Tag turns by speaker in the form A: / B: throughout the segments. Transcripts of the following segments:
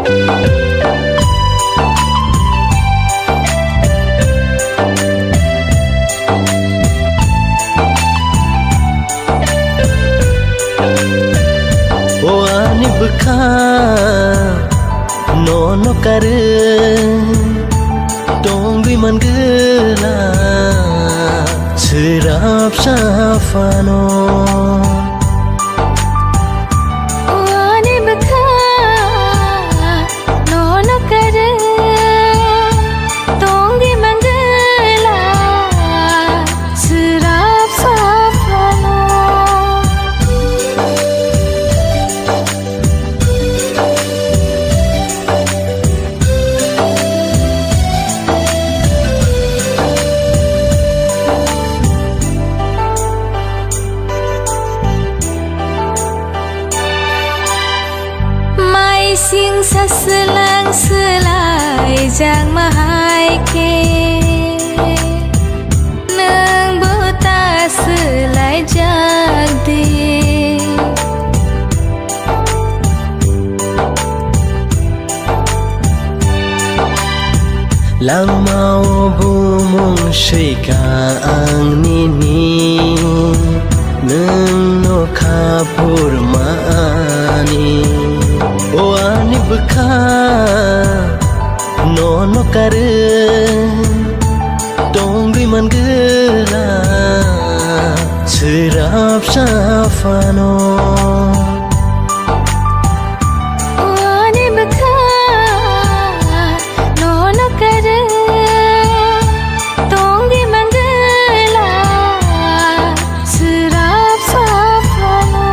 A: Ani beka nono kare tonggi man gela serap safano
B: Ani beka nono kare tonggi man gela serap safano Sing sa selang selai jang mahai ke nang buta selai jang di
A: lang mau bumong shika ang nini nang no kapur maani Ani beka nono kare tonggi man gela serap safano
B: Ani beka nono kare tonggi man gela serap safano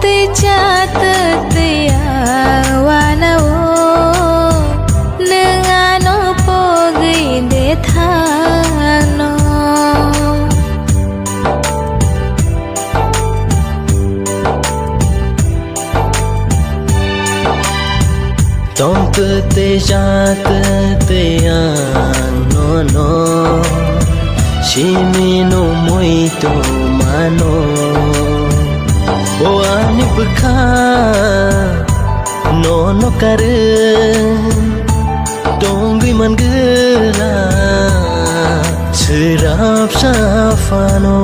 B: Te jata te awana o nengano pogi de thano
A: Tong te jata te ano no shimi no muito mano Ani beka nono kare tonggi man gela serap safano